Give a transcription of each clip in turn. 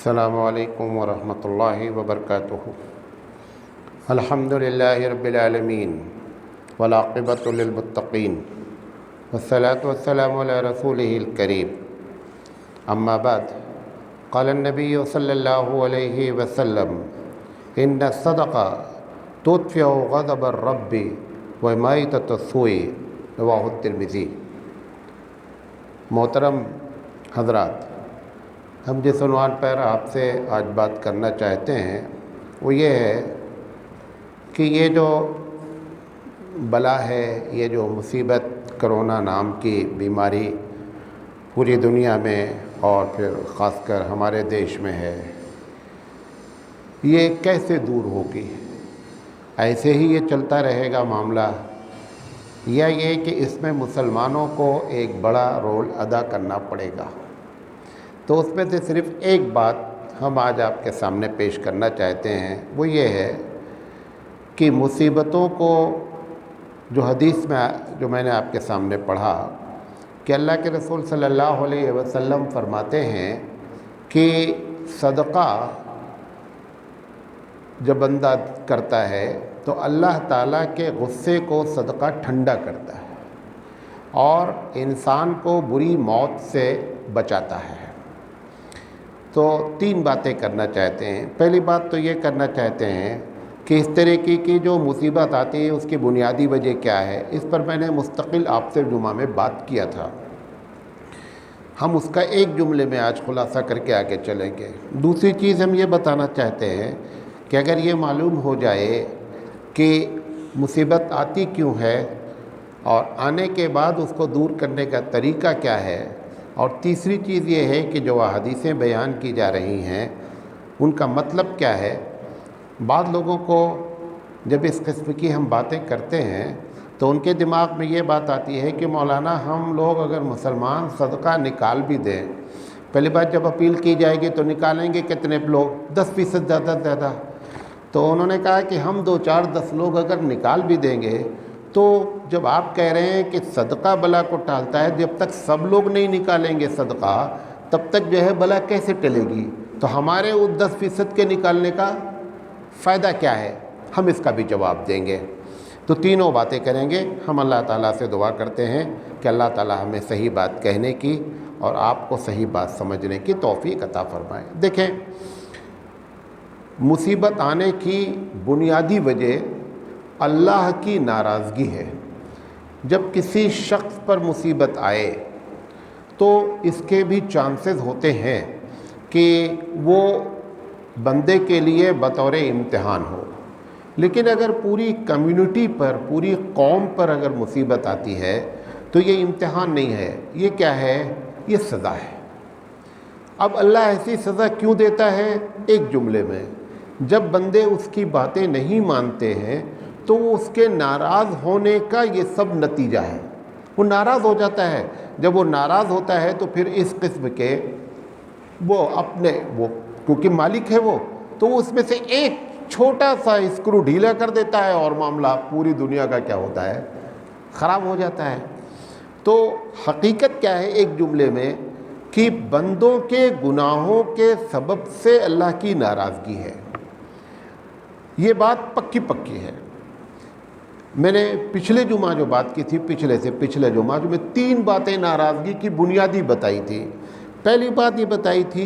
السلام علیکم ورحمۃ اللہ وبرکاتہ۔ الحمد للہ رب العالمین والعاقبۃ للمتقین والصلاة والسلام علی رسولہ الکریم، اما بعد، قال النبی صلی اللہ علیہ وسلم ان الصدقہ تطفئ غضب الرب وإماطۃ السوء، رواہ الترمذی۔ محترم حضرات، ہم جس عنوان پر آپ سے آج بات کرنا چاہتے ہیں وہ یہ ہے کہ یہ جو بلا ہے، یہ جو مصیبت کرونا نام کی بیماری پوری دنیا میں اور پھر خاص کر ہمارے دیش میں ہے، یہ کیسے دور ہوگی؟ ایسے ہی یہ چلتا رہے گا معاملہ، یا یہ کہ اس میں مسلمانوں کو ایک بڑا رول ادا کرنا پڑے گا؟ تو اس میں سے صرف ایک بات ہم آج آپ کے سامنے پیش کرنا چاہتے ہیں، وہ یہ ہے کہ مصیبتوں کو جو حدیث میں جو میں نے آپ کے سامنے پڑھا کہ اللہ کے رسول صلی اللہ علیہ وسلم فرماتے ہیں کہ صدقہ جب بندہ کرتا ہے تو اللہ تعالیٰ کے غصے کو صدقہ ٹھنڈا کرتا ہے اور انسان کو بری موت سے بچاتا ہے۔ تو تین باتیں کرنا چاہتے ہیں۔ پہلی بات تو یہ کرنا چاہتے ہیں کہ اس طریقے کی جو مصیبت آتی ہے اس کی بنیادی وجہ کیا ہے، اس پر میں نے مستقل آپ سے جمعہ میں بات کیا تھا، ہم اس کا ایک جملے میں آج خلاصہ کر کے آگے چلیں گے۔ دوسری چیز ہم یہ بتانا چاہتے ہیں کہ اگر یہ معلوم ہو جائے کہ مصیبت آتی کیوں ہے اور آنے کے بعد اس کو دور کرنے کا طریقہ کیا ہے، اور تیسری چیز یہ ہے کہ جو حدیثیں بیان کی جا رہی ہیں ان کا مطلب کیا ہے۔ بعض لوگوں کو جب اس قسم کی ہم باتیں کرتے ہیں تو ان کے دماغ میں یہ بات آتی ہے کہ مولانا ہم لوگ اگر مسلمان صدقہ نکال بھی دیں، پہلی بات جب اپیل کی جائے گی تو نکالیں گے کتنے لوگ؟ 10% زیادہ سے زیادہ۔ تو انہوں نے کہا کہ ہم 2 4 10 لوگ اگر نکال بھی دیں گے تو جب آپ کہہ رہے ہیں کہ صدقہ بلا کو ٹالتا ہے، جب تک سب لوگ نہیں نکالیں گے صدقہ تب تک جو ہے بلا کیسے ٹلے گی؟ تو ہمارے اس 10% کے نکالنے کا فائدہ کیا ہے؟ ہم اس کا بھی جواب دیں گے۔ تو تینوں باتیں کریں گے۔ ہم اللہ تعالیٰ سے دعا کرتے ہیں کہ اللہ تعالیٰ ہمیں صحیح بات کہنے کی اور آپ کو صحیح بات سمجھنے کی توفیق عطا فرمائے۔ دیکھیں، مصیبت آنے کی بنیادی وجہ اللہ کی ناراضگی ہے۔ جب کسی شخص پر مصیبت آئے تو اس کے بھی چانسز ہوتے ہیں کہ وہ بندے کے لیے بطور امتحان ہو، لیکن اگر پوری کمیونٹی پر، پوری قوم پر اگر مصیبت آتی ہے تو یہ امتحان نہیں ہے، یہ کیا ہے؟ یہ سزا ہے۔ اب اللہ ایسی سزا کیوں دیتا ہے؟ ایک جملے میں، جب بندے اس کی باتیں نہیں مانتے ہیں تو اس کے ناراض ہونے کا یہ سب نتیجہ ہے۔ وہ ناراض ہو جاتا ہے، جب وہ ناراض ہوتا ہے تو پھر اس قسم کے وہ کیونکہ مالک ہے وہ، تو وہ اس میں سے ایک چھوٹا سا اسکرو ڈھیلا کر دیتا ہے اور معاملہ پوری دنیا کا کیا ہوتا ہے؟ خراب ہو جاتا ہے۔ تو حقیقت کیا ہے ایک جملے میں کہ بندوں کے گناہوں کے سبب سے اللہ کی ناراضگی ہے۔ یہ بات پکی ہے۔ میں نے پچھلے جمعہ جو بات کی تھی، پچھلے جمعہ جو میں 3 باتیں ناراضگی کی بنیادی بتائی تھی۔ پہلی بات یہ بتائی تھی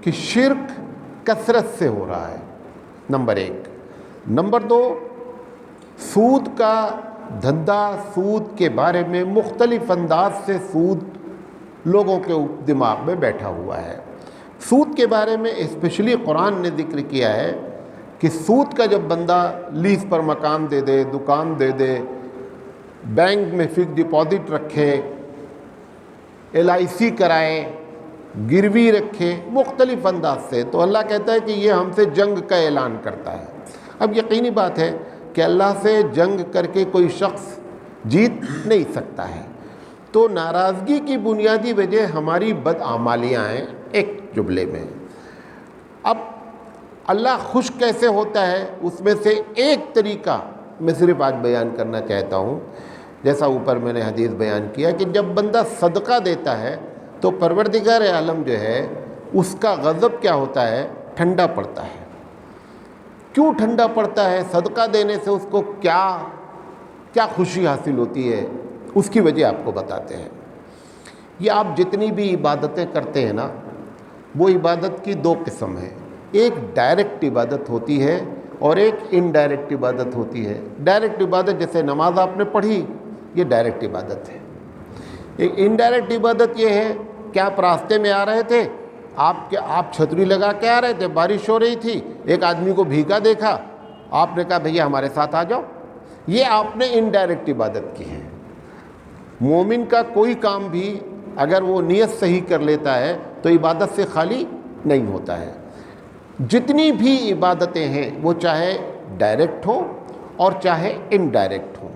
کہ شرک کثرت سے ہو رہا ہے، نمبر 1۔ نمبر 2، سود کا دھندا، سود کے بارے میں مختلف انداز سے سود لوگوں کے دماغ میں بیٹھا ہوا ہے۔ سود کے بارے میں اسپیشلی قرآن نے ذکر کیا ہے کہ سود کا جب بندہ لیز پر مکان دے دے، دکان دے دے، بینک میں فکس ڈپازٹ رکھے، LIC کرائے، گروی رکھے، مختلف انداز سے، تو اللہ کہتا ہے کہ یہ ہم سے جنگ کا اعلان کرتا ہے۔ اب یقینی بات ہے کہ اللہ سے جنگ کر کے کوئی شخص جیت نہیں سکتا ہے۔ تو ناراضگی کی بنیادی وجہ ہماری بدعمالیاں ہیں ایک جملے میں۔ اب اللہ خوش کیسے ہوتا ہے، اس میں سے ایک طریقہ میں صرف آج بیان کرنا چاہتا ہوں۔ جیسا اوپر میں نے حدیث بیان کیا کہ جب بندہ صدقہ دیتا ہے تو پروردگار عالم جو ہے اس کا غضب کیا ہوتا ہے؟ ٹھنڈا پڑتا ہے۔ کیوں ٹھنڈا پڑتا ہے؟ صدقہ دینے سے اس کو کیا خوشی حاصل ہوتی ہے، اس کی وجہ آپ کو بتاتے ہیں۔ یہ آپ جتنی بھی عبادتیں کرتے ہیں نا، وہ عبادت کی دو قسم ہیں، ایک ڈائریکٹ عبادت ہوتی ہے اور ایک انڈائریکٹ عبادت ہوتی ہے۔ ڈائریکٹ عبادت جیسے نماز آپ نے پڑھی، یہ ڈائریکٹ عبادت ہے۔ ایک انڈائریکٹ عبادت یہ ہے کہ آپ راستے میں آ رہے تھے، آپ چھتری لگا کے آ رہے تھے، بارش ہو رہی تھی، ایک آدمی کو بھیگا دیکھا، آپ نے کہا بھیا ہمارے ساتھ آ جاؤ، یہ آپ نے انڈائریکٹ عبادت کی ہے۔ مومن کا کوئی کام بھی اگر وہ نیت صحیح کر لیتا ہے تو عبادت سے خالی نہیں ہوتا ہے۔ جتنی بھی عبادتیں ہیں وہ چاہے ڈائریکٹ ہوں اور چاہے انڈائریکٹ ہوں،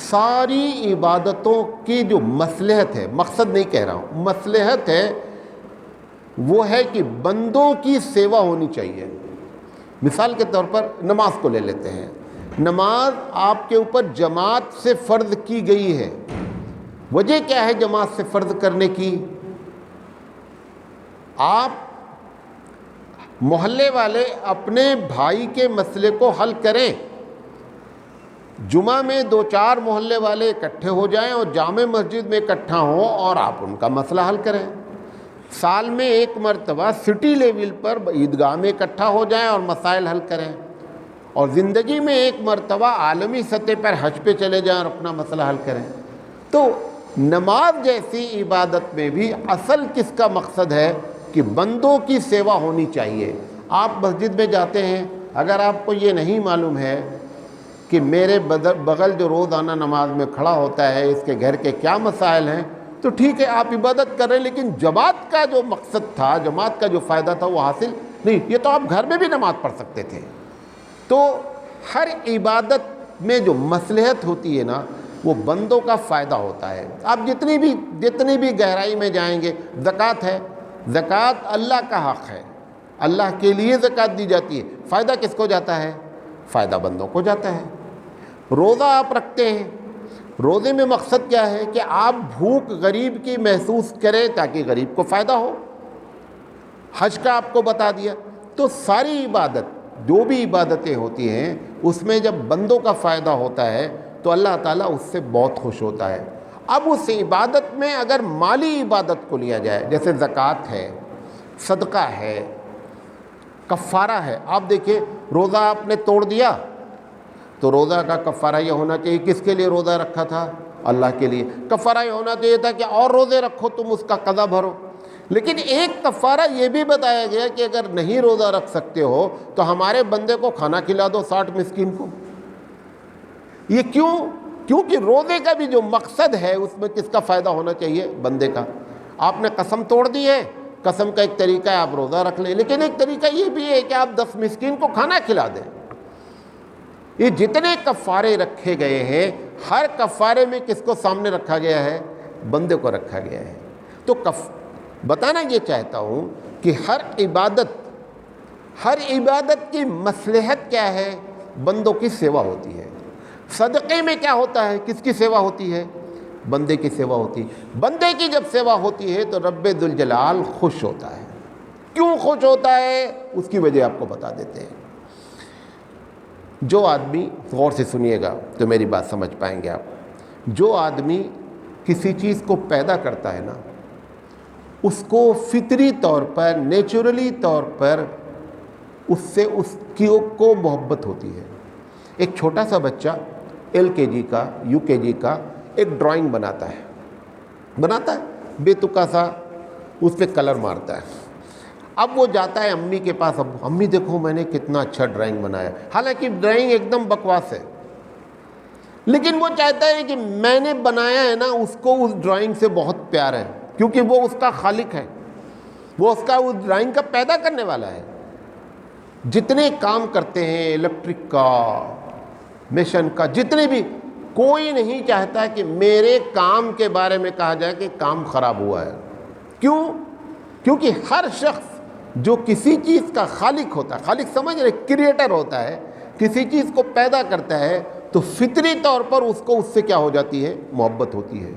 ساری عبادتوں کی جو مصلحت ہے، مقصد نہیں کہہ رہا ہوں، مصلحت ہے، وہ ہے کہ بندوں کی سیوا ہونی چاہیے۔ مثال کے طور پر نماز کو لے لیتے ہیں۔ نماز آپ کے اوپر جماعت سے فرض کی گئی ہے۔ وجہ کیا ہے جماعت سے فرض کرنے کی؟ آپ محلے والے اپنے بھائی کے مسئلے کو حل کریں۔ جمعہ میں 2-4 محلے والے اکٹھے ہو جائیں اور جامع مسجد میں اکٹھا ہوں اور آپ ان کا مسئلہ حل کریں۔ سال میں ایک مرتبہ سٹی لیول پر عیدگاہ میں اکٹھا ہو جائیں اور مسائل حل کریں، اور زندگی میں ایک مرتبہ عالمی سطح پر حج پہ چلے جائیں اور اپنا مسئلہ حل کریں۔ تو نماز جیسی عبادت میں بھی اصل کس کا مقصد ہے کہ بندوں کی سیوا ہونی چاہیے۔ آپ مسجد میں جاتے ہیں، اگر آپ کو یہ نہیں معلوم ہے کہ میرے بغل جو روزانہ نماز میں کھڑا ہوتا ہے اس کے گھر کے کیا مسائل ہیں، تو ٹھیک ہے آپ عبادت کر رہے ہیں، لیکن جماعت کا جو مقصد تھا، جماعت کا جو فائدہ تھا وہ حاصل نہیں۔ یہ تو آپ گھر میں بھی نماز پڑھ سکتے تھے۔ تو ہر عبادت میں جو مصلحت ہوتی ہے نا، وہ بندوں کا فائدہ ہوتا ہے۔ آپ جتنی بھی گہرائی میں جائیں گے، زکوٰۃ ہے، زکوٰۃ اللہ کا حق ہے، اللہ کے لیے زکوٰۃ دی جاتی ہے، فائدہ کس کو جاتا ہے؟ فائدہ بندوں کو جاتا ہے۔ روزہ آپ رکھتے ہیں، روزے میں مقصد کیا ہے کہ آپ بھوک غریب کی محسوس کریں تاکہ غریب کو فائدہ ہو۔ حج کا آپ کو بتا دیا۔ تو ساری عبادت، جو بھی عبادتیں ہوتی ہیں، اس میں جب بندوں کا فائدہ ہوتا ہے تو اللہ تعالیٰ اس سے بہت خوش ہوتا ہے۔ اب اس عبادت میں اگر مالی عبادت کو لیا جائے، جیسے زکوٰۃ ہے، صدقہ ہے، کفارہ ہے۔ آپ دیکھیں، روزہ آپ نے توڑ دیا تو روزہ کا کفارہ یہ ہونا چاہیے، کس کے لیے روزہ رکھا تھا؟ اللہ کے لیے۔ کفارہ یہ ہونا چاہیے تھا کہ اور روزے رکھو، تم اس کا قضا بھرو۔ لیکن ایک کفارہ یہ بھی بتایا گیا کہ اگر نہیں روزہ رکھ سکتے ہو تو ہمارے بندے کو کھانا کھلا دو 60 مسکین کو۔ یہ کیوں؟ کیونکہ روزے کا بھی جو مقصد ہے اس میں کس کا فائدہ ہونا چاہیے؟ بندے کا۔ آپ نے قسم توڑ دی ہے، قسم کا ایک طریقہ ہے آپ روزہ رکھ لیں، لیکن ایک طریقہ یہ بھی ہے کہ آپ 10 مسکین کو کھانا کھلا دیں۔ یہ جتنے کفارے رکھے گئے ہیں، ہر کفارے میں کس کو سامنے رکھا گیا ہے؟ بندے کو رکھا گیا ہے۔ تو بتانا یہ چاہتا ہوں کہ ہر عبادت کی مصلحت کیا ہے؟ بندوں کی سیوا ہوتی ہے۔ صدقے میں کیا ہوتا ہے؟ کس کی سیوا ہوتی ہے؟ بندے کی سیوا ہوتی ہے۔ بندے کی جب سیوا ہوتی ہے تو رب ذوالجلال خوش ہوتا ہے۔ کیوں خوش ہوتا ہے؟ اس کی وجہ آپ کو بتا دیتے ہیں۔ جو آدمی، غور سے سنیے گا تو میری بات سمجھ پائیں گے آپ، جو آدمی کسی چیز کو پیدا کرتا ہے نا، اس کو فطری طور پر، نیچرلی طور پر اس سے اس کو محبت ہوتی ہے۔ ایک چھوٹا سا بچہ LKG کا، UKG کا ایک ڈرائنگ بناتا ہے بے تکا سا، اس پہ کلر مارتا ہے۔ اب وہ جاتا ہے امی کے پاس، اب امی دیکھو میں نے کتنا اچھا ڈرائنگ بنایا، حالانکہ ڈرائنگ ایک دم بکواس ہے، لیکن وہ چاہتا ہے کہ میں نے بنایا ہے نا، اس کو اس ڈرائنگ سے بہت پیار ہے، کیونکہ وہ اس کا خالق ہے، وہ اس ڈرائنگ کا پیدا کرنے والا ہے۔ جتنے کام کرتے ہیں، الیکٹرک کا، مشن کا، جتنے بھی، کوئی نہیں چاہتا کہ میرے کام کے بارے میں کہا جائے کہ کام خراب ہوا ہے۔ کیوں؟ کیونکہ ہر شخص جو کسی چیز کا خالق ہوتا ہے، خالق سمجھ رہے، کریٹر ہوتا ہے، کسی چیز کو پیدا کرتا ہے تو فطری طور پر اس کو اس سے کیا ہو جاتی ہے؟ محبت ہوتی ہے۔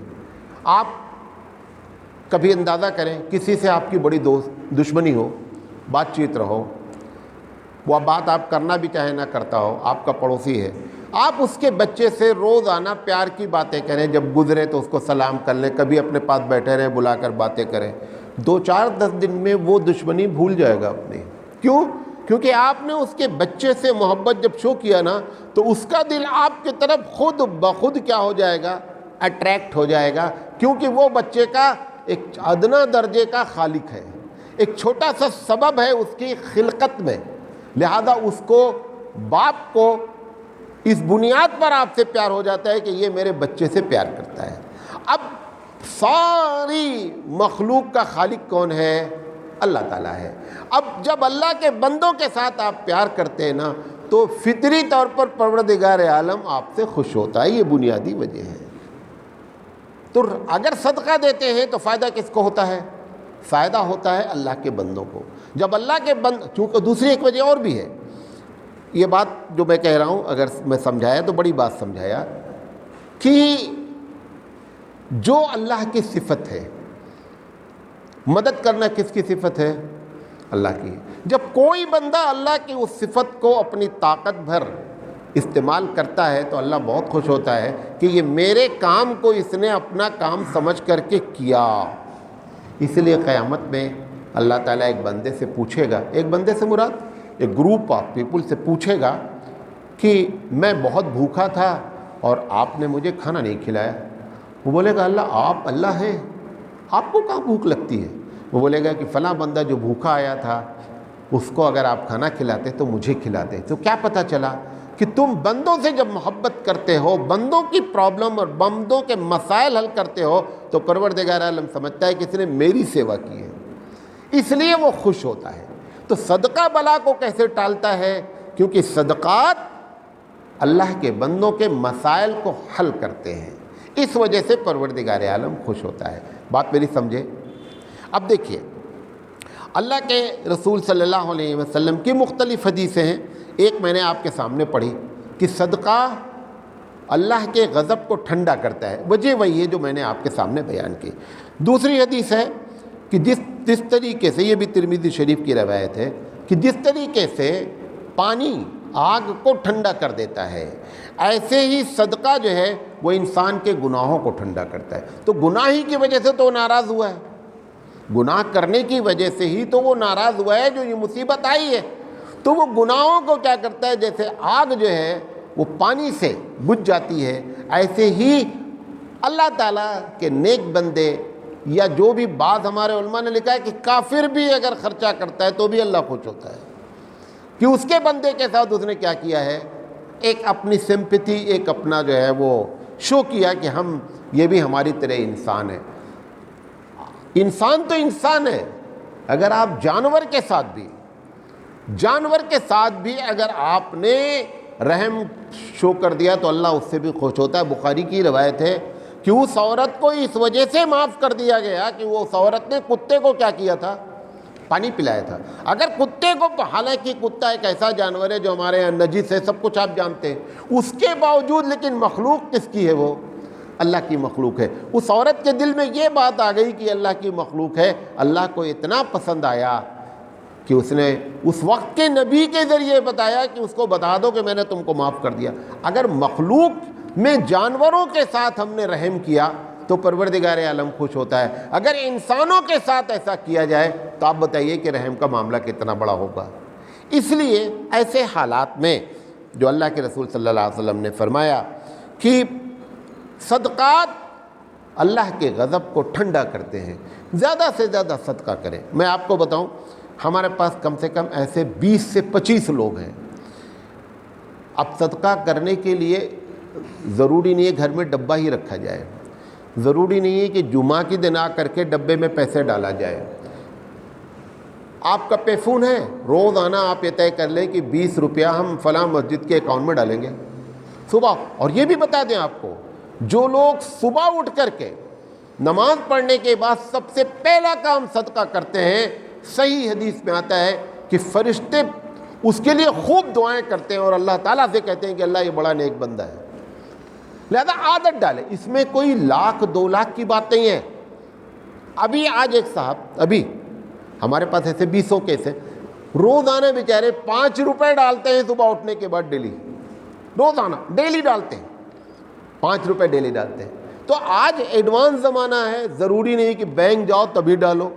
آپ کبھی اندازہ کریں کسی سے آپ کی بڑی دشمنی ہو، بات چیت رہو، وہ بات آپ کرنا بھی چاہے نہ کرتا ہو، آپ کا پڑوسی ہے، آپ اس کے بچے سے روزانہ پیار کی باتیں کریں، جب گزرے تو اس کو سلام کر لیں، کبھی اپنے پاس بیٹھے رہیں، بلا کر باتیں کریں، 2-4-10 دن میں وہ دشمنی بھول جائے گا اپنی۔ کیوں؟ کیونکہ آپ نے اس کے بچے سے محبت جب شو کیا نا، تو اس کا دل آپ کی طرف خود بخود کیا ہو جائے گا؟ اٹریکٹ ہو جائے گا، کیونکہ وہ بچے کا ایک ادنا درجے کا خالق ہے، ایک چھوٹا سا سبب ہے اس کی خلقت میں، لہذا اس کو، باپ کو اس بنیاد پر آپ سے پیار ہو جاتا ہے کہ یہ میرے بچے سے پیار کرتا ہے۔ اب ساری مخلوق کا خالق کون ہے؟ اللہ تعالیٰ ہے۔ اب جب اللہ کے بندوں کے ساتھ آپ پیار کرتے ہیں نا، تو فطری طور پر پروردگار عالم آپ سے خوش ہوتا ہے، یہ بنیادی وجہ ہے۔ تو اگر صدقہ دیتے ہیں تو فائدہ کس کو ہوتا ہے؟ فائدہ ہوتا ہے اللہ کے بندوں کو۔ جب اللہ کے چونکہ دوسری ایک وجہ اور بھی ہے، یہ بات جو میں کہہ رہا ہوں اگر میں سمجھایا تو بڑی بات سمجھایا، کہ جو اللہ کی صفت ہے، مدد کرنا کس کی صفت ہے؟ اللہ کی۔ جب کوئی بندہ اللہ کی اس صفت کو اپنی طاقت بھر استعمال کرتا ہے تو اللہ بہت خوش ہوتا ہے کہ یہ میرے کام کو اس نے اپنا کام سمجھ کر کے کیا۔ اس لیے قیامت میں اللہ تعالیٰ ایک بندے سے پوچھے گا، ایک بندے سے مراد ایک گروپ آف پیپل سے پوچھے گا کہ میں بہت بھوکا تھا اور آپ نے مجھے کھانا نہیں کھلایا۔ وہ بولے گا اللہ، آپ اللہ ہیں، آپ کو کہاں بھوک لگتی ہے؟ وہ بولے گا کہ فلاں بندہ جو بھوکا آیا تھا اس کو اگر آپ کھانا کھلاتے تو مجھے کھلاتے۔ تو کیا پتہ چلا کہ تم بندوں سے جب محبت کرتے ہو، بندوں کی پرابلم اور بندوں کے مسائل حل کرتے ہو، تو پروردگار عالم سمجھتا ہے کہ اس نے میری سیوا کی ہے، اس لیے وہ خوش ہوتا ہے۔ تو صدقہ بلا کو کیسے ٹالتا ہے؟ کیونکہ صدقات اللہ کے بندوں کے مسائل کو حل کرتے ہیں، اس وجہ سے پروردگار عالم خوش ہوتا ہے۔ بات میری سمجھے؟ اب دیکھیے، اللہ کے رسول صلی اللہ علیہ وسلم کی مختلف حدیثیں ہیں۔ ایک میں نے آپ کے سامنے پڑھی کہ صدقہ اللہ کے غضب کو ٹھنڈا کرتا ہے، وجہ وہی ہے جو میں نے آپ کے سامنے بیان کی۔ دوسری حدیث ہے کہ جس طریقے سے، یہ بھی ترمذی شریف کی روایت ہے، کہ جس طریقے سے پانی آگ کو ٹھنڈا کر دیتا ہے، ایسے ہی صدقہ جو ہے وہ انسان کے گناہوں کو ٹھنڈا کرتا ہے۔ تو گناہ ہی کی وجہ سے تو وہ ناراض ہوا ہے، گناہ کرنے کی وجہ سے ہی تو وہ ناراض ہوا ہے جو یہ مصیبت آئی ہے۔ تو وہ گناہوں کو کیا کرتا ہے؟ جیسے آگ جو ہے وہ پانی سے بجھ جاتی ہے، ایسے ہی اللہ تعالیٰ کے نیک بندے، یا جو بھی، بعض ہمارے علماء نے لکھا ہے کہ کافر بھی اگر خرچہ کرتا ہے تو بھی اللہ خوش ہوتا ہے، کہ اس کے بندے کے ساتھ اس نے کیا کیا ہے؟ ایک اپنی سمپتھی، ایک اپنا جو ہے وہ شو کیا کہ ہم، یہ بھی ہماری طرح انسان ہے۔ انسان تو انسان ہے، اگر آپ جانور کے ساتھ بھی اگر آپ نے رحم شو کر دیا تو اللہ اس سے بھی خوش ہوتا ہے۔ بخاری کی روایت ہے کہ اس عورت کو اس وجہ سے معاف کر دیا گیا کہ وہ اس عورت نے کتے کو کیا کیا تھا؟ پانی پلایا تھا۔ اگر کتے کو، حالانکہ کتا ایک ایسا جانور ہے جو ہمارے یہاں نجس ہے، سب کچھ آپ جانتے ہیں، اس کے باوجود لیکن مخلوق کس کی ہے؟ وہ اللہ کی مخلوق ہے۔ اس عورت کے دل میں یہ بات آ گئی کہ اللہ کی مخلوق ہے، اللہ کو اتنا پسند آیا کہ اس نے اس وقت کے نبی کے ذریعے بتایا کہ اس کو بتا دو کہ میں نے تم کو معاف کر دیا۔ اگر مخلوق میں جانوروں کے ساتھ ہم نے رحم کیا تو پروردگار عالم خوش ہوتا ہے، اگر انسانوں کے ساتھ ایسا کیا جائے تو آپ بتائیے کہ رحم کا معاملہ کتنا بڑا ہوگا۔ اس لیے ایسے حالات میں جو اللہ کے رسول صلی اللہ علیہ وسلم نے فرمایا کہ صدقات اللہ کے غضب کو ٹھنڈا کرتے ہیں، زیادہ سے زیادہ صدقہ کریں۔ میں آپ کو بتاؤں، ہمارے پاس کم سے کم ایسے 20 سے 25 لوگ ہیں۔ اب صدقہ کرنے کے لیے ضروری نہیں ہے گھر میں ڈبہ ہی رکھا جائے، ضروری نہیں ہے کہ جمعہ کی دن آ کر کے ڈبے میں پیسے ڈالا جائے۔ آپ کا پے فون ہے، روزانہ آپ یہ طے کر لیں کہ 20 روپیہ ہم فلاں مسجد کے اکاؤنٹ میں ڈالیں گے صبح۔ اور یہ بھی بتا دیں آپ کو، جو لوگ صبح اٹھ کر کے نماز پڑھنے کے بعد سب سے پہلا کام صدقہ کرتے ہیں، صحیح حدیث میں آتا ہے کہ فرشتے اس کے لیے خوب دعائیں کرتے ہیں اور اللہ تعالیٰ سے کہتے ہیں کہ اللہ یہ بڑا نیک بندہ ہے۔ لہذا عادت ڈالیں، اس میں کوئی 1,00,000 2 لاکھ کی بات نہیں ہے، ابھی آج ایک صاحب، ابھی ہمارے پاس ایسے 20 کیس ہیں، روزانہ بیچارے 5 روپے ڈالتے ہیں صبح اٹھنے کے بعد، ڈیلی، روزانہ ڈیلی ڈالتے ہیں، 5 روپے ڈیلی ڈالتے ہیں۔ تو آج ایڈوانس زمانہ ہے، ضروری نہیں کہ بینک جاؤ تبھی ڈالو،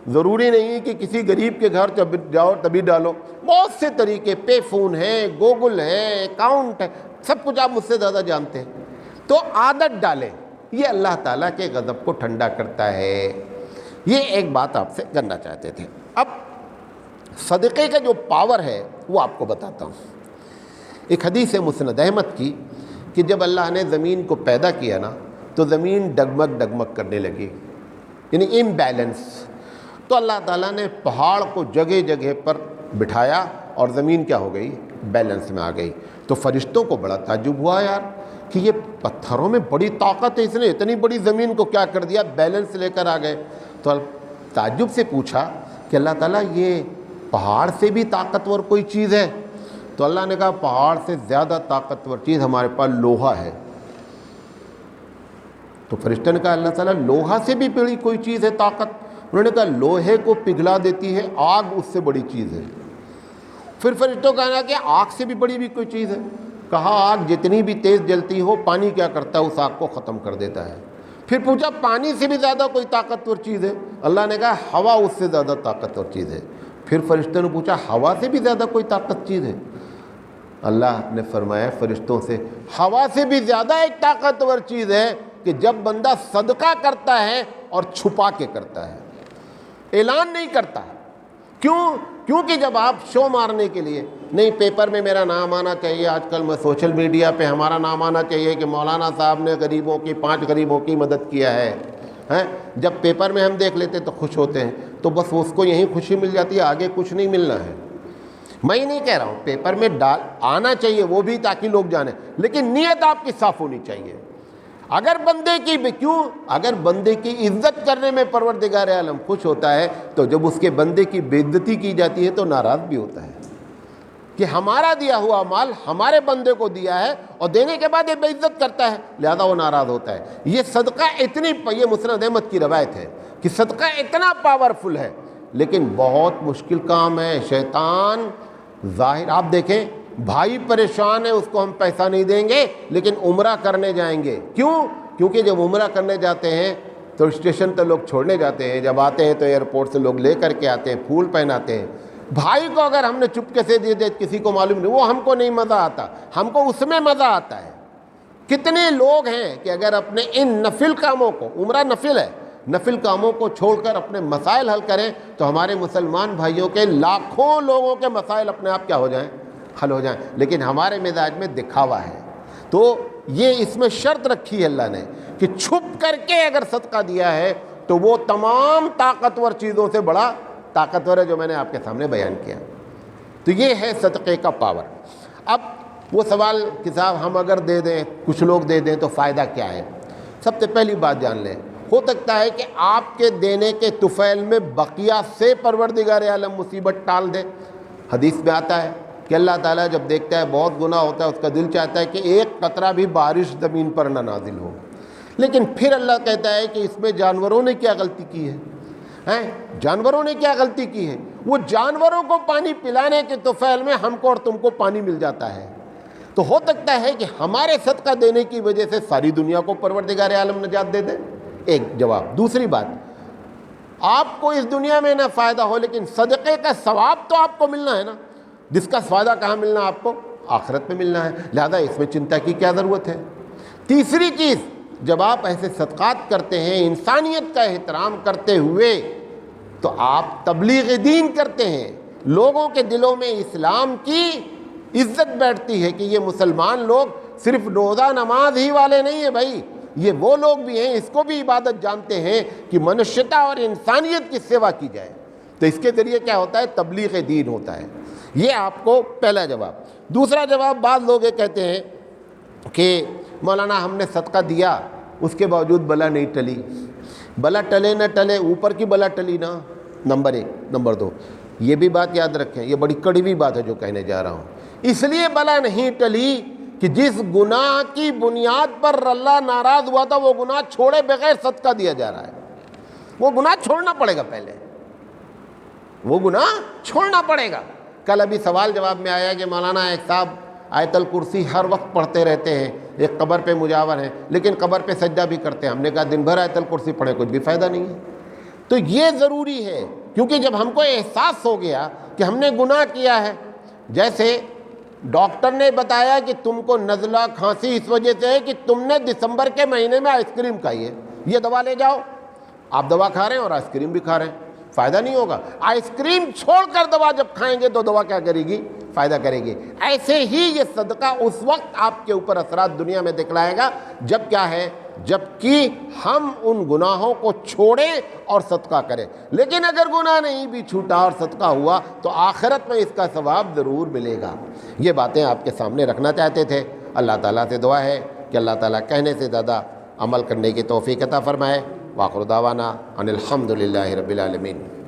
ضروری نہیں کہ کسی غریب کے گھر جاؤ تبھی ڈالو، بہت سے طریقے، پے فون ہے، گوگل ہے، اکاؤنٹ ہے، سب کچھ آپ مجھ سے زیادہ جانتے ہیں۔ تو عادت ڈالیں، یہ اللہ تعالیٰ کے غضب کو ٹھنڈا کرتا ہے۔ یہ ایک بات آپ سے کرنا چاہتے تھے۔ اب صدقے کا جو پاور ہے وہ آپ کو بتاتا ہوں۔ ایک حدیث ہے مسند احمد کی کہ جب اللہ نے زمین کو پیدا کیا نا تو زمین ڈگمگ ڈگمگ کرنے لگی، یعنی امبیلنس۔ تو اللہ تعالیٰ نے پہاڑ کو جگہ جگہ پر بٹھایا اور زمین کیا ہو گئی؟ بیلنس میں آ گئی۔ تو فرشتوں کو بڑا تعجب ہوا یار کہ یہ پتھروں میں بڑی طاقت ہے، اس نے اتنی بڑی زمین کو کیا کر دیا، بیلنس لے کر آ گئے۔ تو تعجب سے پوچھا کہ اللہ تعالیٰ یہ پہاڑ سے بھی طاقتور کوئی چیز ہے؟ تو اللہ نے کہا پہاڑ سے زیادہ طاقتور چیز ہمارے پاس لوہا ہے۔ تو فرشتوں نے کہا اللہ تعالیٰ لوہا سے بھی بڑی کوئی چیز ہے طاقت؟ انہوں نے کہا لوہے کو پگھلا دیتی ہے آگ، اس سے بڑی چیز ہے۔ پھر فرشتوں کا کہا کہ آگ سے بھی بڑی بھی کوئی چیز ہے؟ کہا آگ جتنی بھی تیز جلتی ہو، پانی کیا کرتا ہے؟ اس آگ کو ختم کر دیتا ہے۔ پھر پوچھا پانی سے بھی زیادہ کوئی طاقتور چیز ہے؟ اللہ نے کہا ہوا اس سے زیادہ طاقتور چیز ہے۔ پھر فرشتوں نے پوچھا ہوا سے بھی زیادہ کوئی طاقت چیز ہے؟ اللہ نے فرمایا فرشتوں سے ہوا سے بھی زیادہ ایک طاقتور چیز ہے کہ جب بندہ صدقہ کرتا ہے اور چھپا کے کرتا ہے، اعلان نہیں کرتا۔ کیونکہ جب آپ شو مارنے کے لیے نہیں، پیپر میں میرا نام آنا چاہیے، آج کل میں سوشل میڈیا پہ ہمارا نام آنا چاہیے کہ مولانا صاحب نے غریبوں کی 5 غریبوں کی مدد کیا ہے، جب پیپر میں ہم دیکھ لیتے تو خوش ہوتے ہیں، تو بس اس کو یہیں خوشی مل جاتی ہے، آگے کچھ نہیں ملنا ہے۔ میں یہ نہیں کہہ رہا ہوں پیپر میں آنا چاہیے وہ بھی تاکہ لوگ جانیں، لیکن نیت آپ کی صاف ہونی چاہیے۔ اگر بندے کی عزت کرنے میں پروردگار عالم خوش ہوتا ہے تو جب اس کے بندے کی بے عزتی کی جاتی ہے تو ناراض بھی ہوتا ہے کہ ہمارا دیا ہوا مال ہمارے بندے کو دیا ہے اور دینے کے بعد یہ بے عزت کرتا ہے، لہذا وہ ناراض ہوتا ہے۔ یہ صدقہ یہ مسند احمد کی روایت ہے کہ صدقہ اتنا پاورفل ہے، لیکن بہت مشکل کام ہے۔ شیطان ظاہر، آپ دیکھیں بھائی پریشان ہے، اس کو ہم پیسہ نہیں دیں گے لیکن عمرہ کرنے جائیں گے۔ کیونکہ جب عمرہ کرنے جاتے ہیں تو اسٹیشن پہ لوگ چھوڑنے جاتے ہیں، جب آتے ہیں تو ایئرپورٹ سے لوگ لے کر کے آتے ہیں، پھول پہناتے ہیں۔ بھائی کو اگر ہم نے چپکے سے دے دے، کسی کو معلوم نہیں، وہ ہم کو نہیں مزہ آتا، ہم کو اس میں مزہ آتا ہے۔ کتنے لوگ ہیں کہ اگر اپنے ان نفل کاموں کو، عمرہ نفل ہے، نفل کاموں کو چھوڑ کر اپنے مسائل حل کریں تو ہمارے مسلمان بھائیوں کے لاکھوں لوگوں کے مسائل اپنے آپ کیا ہو جائیں؟ حل ہو جائیں۔ لیکن ہمارے مزاج میں دکھاوا ہے۔ تو یہ اس میں شرط رکھی ہے اللہ نے کہ چھپ کر کے اگر صدقہ دیا ہے تو وہ تمام طاقتور چیزوں سے بڑا طاقتور ہے، جو میں نے آپ کے سامنے بیان کیا۔ تو یہ ہے صدقے کا پاور۔ اب وہ سوال کہ صاحب ہم اگر دے دیں، کچھ لوگ دے دیں تو فائدہ کیا ہے؟ سب سے پہلی بات جان لیں، ہو سکتا ہے کہ آپ کے دینے کے طفیل میں بقیہ سے پروردگار عالم مصیبت ٹال دے۔ حدیث میں آتا ہے کہ اللہ تعالیٰ جب دیکھتا ہے بہت گناہ ہوتا ہے، اس کا دل چاہتا ہے کہ ایک قطرہ بھی بارش زمین پر نہ نازل ہو، لیکن پھر اللہ کہتا ہے کہ اس میں جانوروں نے کیا غلطی کی ہے؟ جانوروں نے کیا غلطی کی ہے؟ وہ جانوروں کو پانی پلانے کے طفیل میں ہم کو اور تم کو پانی مل جاتا ہے۔ تو ہو سکتا ہے کہ ہمارے صدقہ دینے کی وجہ سے ساری دنیا کو پروردگار عالم نجات دے دے۔ ایک جواب۔ دوسری بات، آپ کو اس دنیا میں نہ فائدہ ہو لیکن صدقے کا ثواب تو آپ کو ملنا ہے نا، جس کا فائدہ کہاں ملنا؟ آپ کو آخرت میں ملنا ہے، لہذا اس میں چنتا کی کیا ضرورت ہے؟ تیسری چیز، جب آپ ایسے صدقات کرتے ہیں انسانیت کا احترام کرتے ہوئے تو آپ تبلیغ دین کرتے ہیں، لوگوں کے دلوں میں اسلام کی عزت بیٹھتی ہے کہ یہ مسلمان لوگ صرف روزہ نماز ہی والے نہیں ہیں بھائی، یہ وہ لوگ بھی ہیں، اس کو بھی عبادت جانتے ہیں کہ منشیتا اور انسانیت کی سیوا کی جائے۔ تو اس کے ذریعے کیا ہوتا ہے؟ تبلیغ دین ہوتا ہے۔ یہ آپ کو پہلا جواب۔ دوسرا جواب، بعض لوگ یہ کہتے ہیں کہ مولانا ہم نے صدقہ دیا اس کے باوجود بلا نہیں ٹلی۔ بلا ٹلے نہ ٹلے، اوپر کی بلا ٹلی نا، نمبر 1۔ نمبر 2، یہ بھی بات یاد رکھیں، یہ بڑی کڑوی بات ہے جو کہنے جا رہا ہوں۔ اس لیے بلا نہیں ٹلی کہ جس گناہ کی بنیاد پر اللہ ناراض ہوا تھا وہ گناہ چھوڑے بغیر صدقہ دیا جا رہا ہے۔ وہ گناہ چھوڑنا پڑے گا، پہلے وہ گناہ چھوڑنا پڑے گا۔ کل ابھی سوال جواب میں آیا کہ مولانا ایک صاحب آیت الکرسی ہر وقت پڑھتے رہتے ہیں، ایک قبر پہ مجاور ہیں لیکن قبر پہ سجدہ بھی کرتے ہیں۔ ہم نے کہا دن بھر آیت الکرسی پڑھے کچھ بھی فائدہ نہیں ہے۔ تو یہ ضروری ہے، کیونکہ جب ہم کو احساس ہو گیا کہ ہم نے گناہ کیا ہے، جیسے ڈاکٹر نے بتایا کہ تم کو نزلہ کھانسی اس وجہ سے ہے کہ تم نے دسمبر کے مہینے میں آئس کریم کھائی ہے، یہ دوا لے جاؤ۔ آپ دوا کھا رہے ہیں اور آئس کریم بھی کھا رہے ہیں، فائدہ نہیں ہوگا۔ آئس کریم چھوڑ کر دوا جب کھائیں گے تو دوا کیا کرے گی؟ فائدہ کرے گی۔ ایسے ہی یہ صدقہ اس وقت آپ کے اوپر اثرات دنیا میں دکھلائے گا جب کیا ہے، جب کہ ہم ان گناہوں کو چھوڑیں اور صدقہ کریں۔ لیکن اگر گناہ نہیں بھی چھوٹا اور صدقہ ہوا تو آخرت میں اس کا ثواب ضرور ملے گا۔ یہ باتیں آپ کے سامنے رکھنا چاہتے تھے۔ اللہ تعالیٰ سے دعا ہے کہ اللہ تعالیٰ کہنے سے زیادہ عمل کرنے کی توفیق عطا فرمائے۔ وآخر دعوانا ان الحمد للہ رب العالمین۔